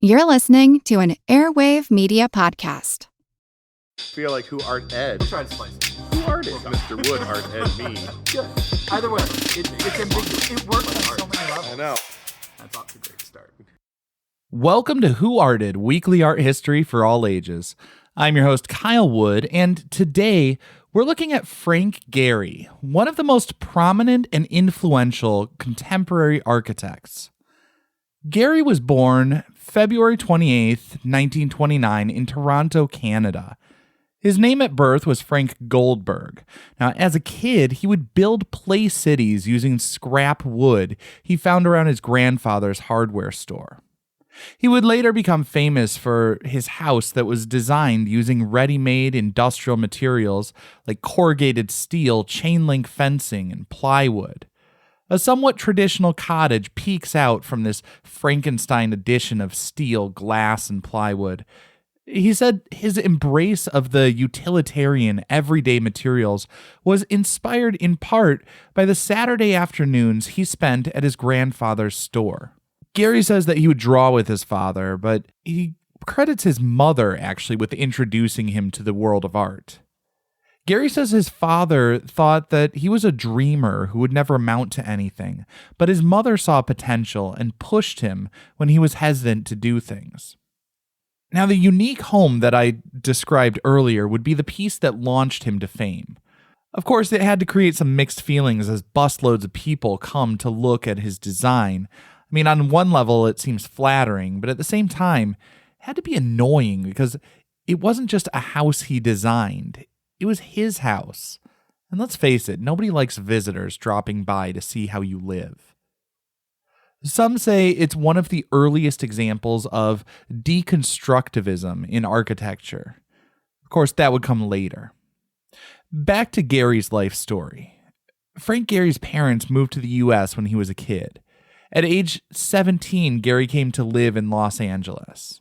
You're listening to an Airwave Media Podcast. Feel like who art Ed? We'll try to slice it. Who art Ed? Mr. Wood art Ed me. Good. Either way, it's ambiguous. It works on so many levels. I know. That's off to a great start. Welcome to Who Arted, weekly art history for all ages. I'm your host, Kyle Wood, and today we're looking at Frank Gehry, one of the most prominent and influential contemporary architects. Gehry was born February 28th, 1929 in Toronto, Canada. His name at birth was Frank Goldberg. Now, as a kid, he would build play cities using scrap wood he found around his grandfather's hardware store. He would later become famous for his house that was designed using ready-made industrial materials like corrugated steel, chain-link fencing, and plywood. A somewhat traditional cottage peeks out from this Frankenstein addition of steel, glass, and plywood. He said his embrace of the utilitarian, everyday materials was inspired in part by the Saturday afternoons he spent at his grandfather's store. Gehry says that he would draw with his father, but he credits his mother, actually, with introducing him to the world of art. Gehry says his father thought that he was a dreamer who would never amount to anything, but his mother saw potential and pushed him when he was hesitant to do things. Now, the unique home that I described earlier would be the piece that launched him to fame. Of course, it had to create some mixed feelings as busloads of people come to look at his design. I mean, on one level, it seems flattering, but at the same time, it had to be annoying because it wasn't just a house he designed. It was his house. And let's face it, nobody likes visitors dropping by to see how you live. Some say it's one of the earliest examples of deconstructivism in architecture. Of course, that would come later. Back to Gehry's life story. Frank Gehry's parents moved to the U.S. when he was a kid. At age 17, Gehry came to live in Los Angeles.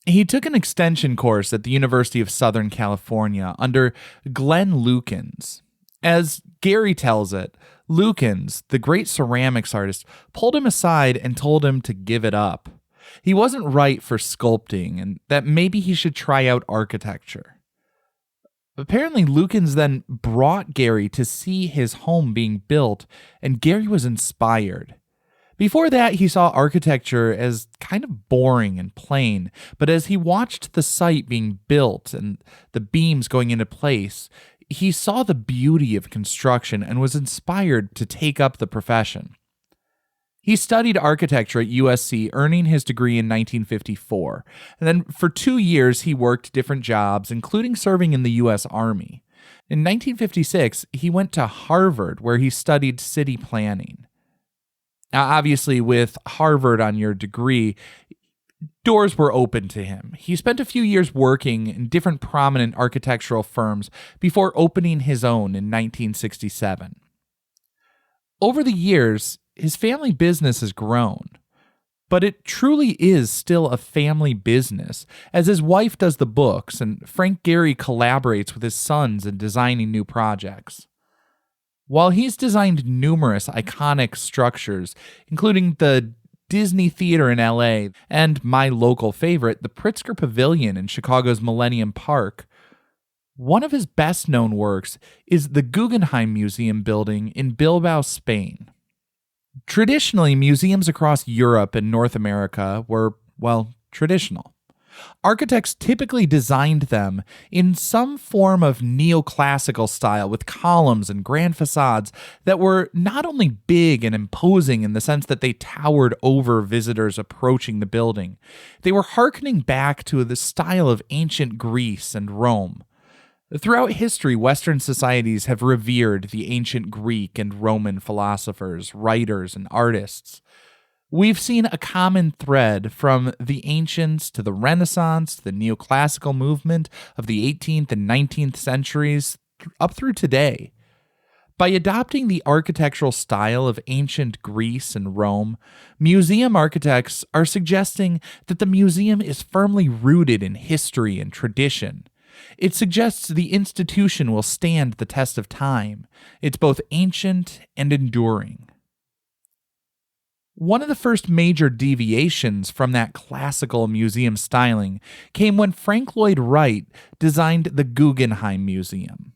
He took an extension course at the University of Southern California under Glenn Lukens. As Gehry tells it, Lukens, the great ceramics artist, pulled him aside and told him to give it up. He wasn't right for sculpting and that maybe he should try out architecture. Apparently, Lukens then brought Gehry to see his home being built, and Gehry was inspired. Before that, he saw architecture as kind of boring and plain, but as he watched the site being built and the beams going into place, he saw the beauty of construction and was inspired to take up the profession. He studied architecture at USC, earning his degree in 1954, and then for 2 years he worked different jobs, including serving in the U.S. Army. In 1956, he went to Harvard, where he studied city planning. Now, obviously, with Harvard on your degree, doors were open to him. He spent a few years working in different prominent architectural firms before opening his own in 1967. Over the years, his family business has grown, but it truly is still a family business, as his wife does the books and Frank Gehry collaborates with his sons in designing new projects. While he's designed numerous iconic structures, including the Disney Theater in LA and my local favorite, the Pritzker Pavilion in Chicago's Millennium Park, one of his best-known works is the Guggenheim Museum building in Bilbao, Spain. Traditionally, museums across Europe and North America were, well, traditional. Architects typically designed them in some form of neoclassical style with columns and grand facades that were not only big and imposing in the sense that they towered over visitors approaching the building, they were hearkening back to the style of ancient Greece and Rome. Throughout history, Western societies have revered the ancient Greek and Roman philosophers, writers, and artists. We've seen a common thread from the ancients to the Renaissance, the neoclassical movement of the 18th and 19th centuries, up through today. By adopting the architectural style of ancient Greece and Rome, museum architects are suggesting that the museum is firmly rooted in history and tradition. It suggests the institution will stand the test of time. It's both ancient and enduring. One of the first major deviations from that classical museum styling came when Frank Lloyd Wright designed the Guggenheim Museum.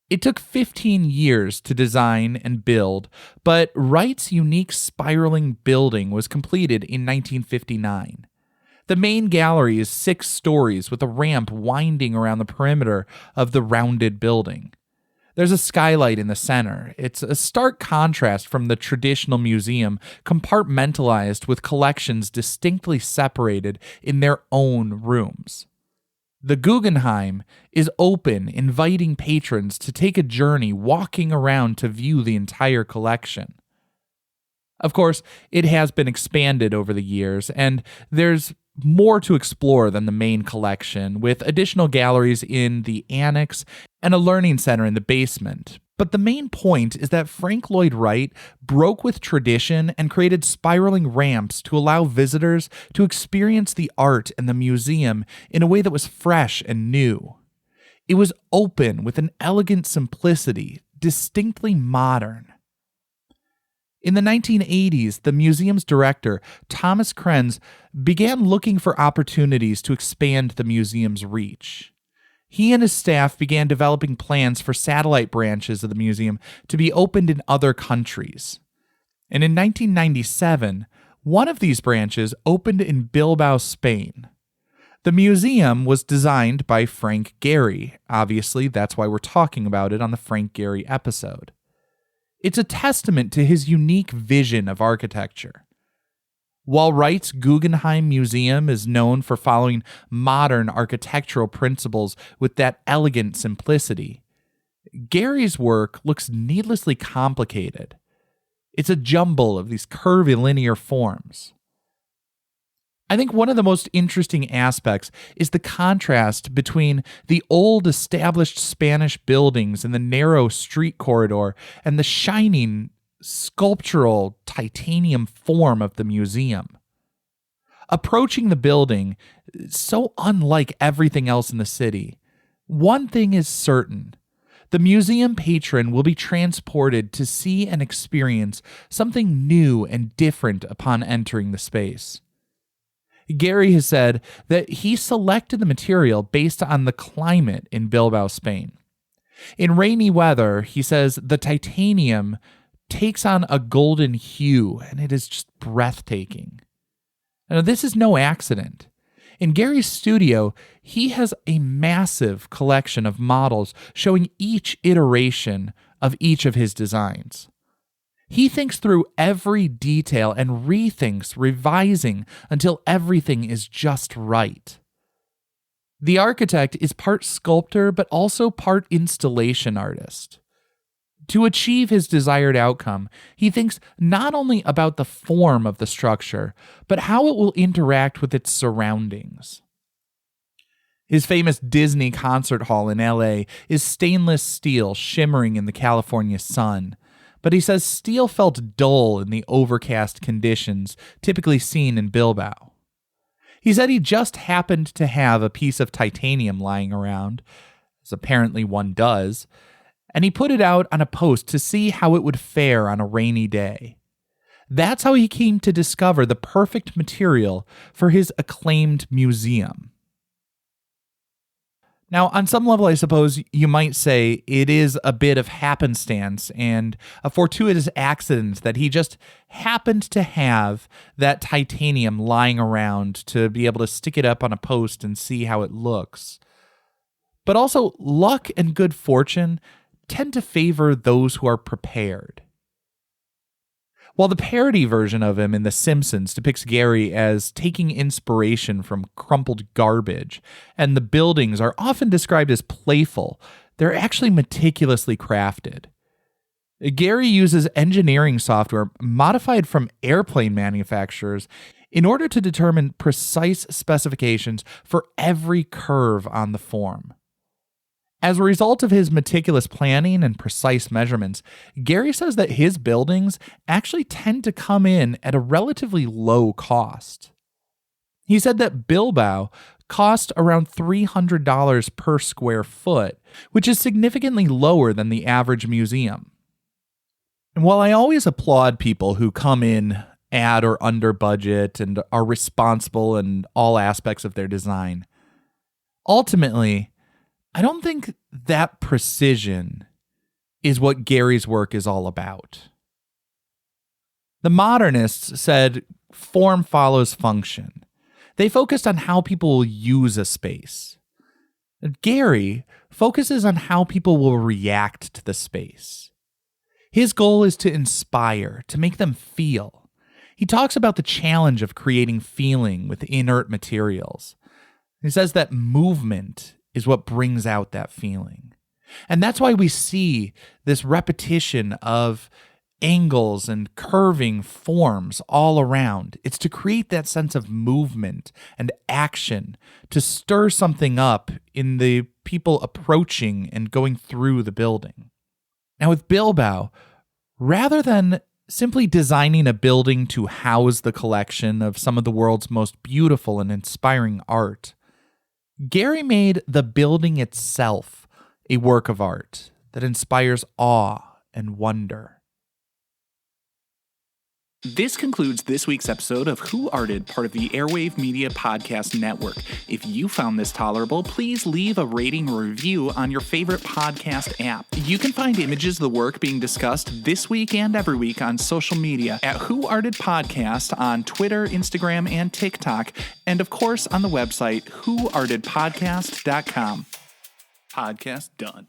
It took 15 years to design and build, but Wright's unique spiraling building was completed in 1959. The main gallery is 6 stories with a ramp winding around the perimeter of the rounded building. There's a skylight in the center. It's a stark contrast from the traditional museum, compartmentalized with collections distinctly separated in their own rooms. The Guggenheim is open, inviting patrons to take a journey walking around to view the entire collection. Of course, it has been expanded over the years, and there's more to explore than the main collection, with additional galleries in the annex and a learning center in the basement. But the main point is that Frank Lloyd Wright broke with tradition and created spiraling ramps to allow visitors to experience the art and the museum in a way that was fresh and new. It was open with an elegant simplicity, distinctly modern. In the 1980s, the museum's director, Thomas Krenz, began looking for opportunities to expand the museum's reach. He and his staff began developing plans for satellite branches of the museum to be opened in other countries. And in 1997, one of these branches opened in Bilbao, Spain. The museum was designed by Frank Gehry. Obviously, that's why we're talking about it on the Frank Gehry episode. It's a testament to his unique vision of architecture. While Wright's Guggenheim Museum is known for following modern architectural principles with that elegant simplicity, Gehry's work looks needlessly complicated. It's a jumble of these curvilinear forms. I think one of the most interesting aspects is the contrast between the old established Spanish buildings in the narrow street corridor and the shining sculptural titanium form of the museum. Approaching the building, so unlike everything else in the city, one thing is certain. The museum patron will be transported to see and experience something new and different upon entering the space. Gehry has said that he selected the material based on the climate in Bilbao, Spain. In rainy weather, he says the titanium takes on a golden hue, and it is just breathtaking. Now, this is no accident. In Gehry's studio, he has a massive collection of models showing each iteration of each of his designs. He thinks through every detail and rethinks, revising until everything is just right. The architect is part sculptor, but also part installation artist. To achieve his desired outcome, he thinks not only about the form of the structure, but how it will interact with its surroundings. His famous Disney concert hall in LA is stainless steel shimmering in the California sun. But he says steel felt dull in the overcast conditions typically seen in Bilbao. He said he just happened to have a piece of titanium lying around, as apparently one does, and he put it out on a post to see how it would fare on a rainy day. That's how he came to discover the perfect material for his acclaimed museum. Now, on some level, I suppose you might say it is a bit of happenstance and a fortuitous accident that he just happened to have that titanium lying around to be able to stick it up on a post and see how it looks. But also, luck and good fortune tend to favor those who are prepared. While the parody version of him in The Simpsons depicts Gehry as taking inspiration from crumpled garbage, and the buildings are often described as playful, they're actually meticulously crafted. Gehry uses engineering software modified from airplane manufacturers in order to determine precise specifications for every curve on the form. As a result of his meticulous planning and precise measurements, Gehry says that his buildings actually tend to come in at a relatively low cost. He said that Bilbao cost around $300 per square foot, which is significantly lower than the average museum. And while I always applaud people who come in at or under budget and are responsible in all aspects of their design, ultimately, I don't think that precision is what Gehry's work is all about. The Modernists said form follows function. They focused on how people will use a space. Gehry focuses on how people will react to the space. His goal is to inspire, to make them feel. He talks about the challenge of creating feeling with inert materials. He says that movement is what brings out that feeling. And that's why we see this repetition of angles and curving forms all around. It's to create that sense of movement and action, to stir something up in the people approaching and going through the building. Now with Bilbao, rather than simply designing a building to house the collection of some of the world's most beautiful and inspiring art, Gehry made the building itself a work of art that inspires awe and wonder. This concludes this week's episode of Who Arted, part of the Airwave Media Podcast Network. If you found this tolerable, please leave a rating or review on your favorite podcast app. You can find images of the work being discussed this week and every week on social media at Who Arted Podcast on Twitter, Instagram, and TikTok, and of course on the website whoartedpodcast.com. Podcast done.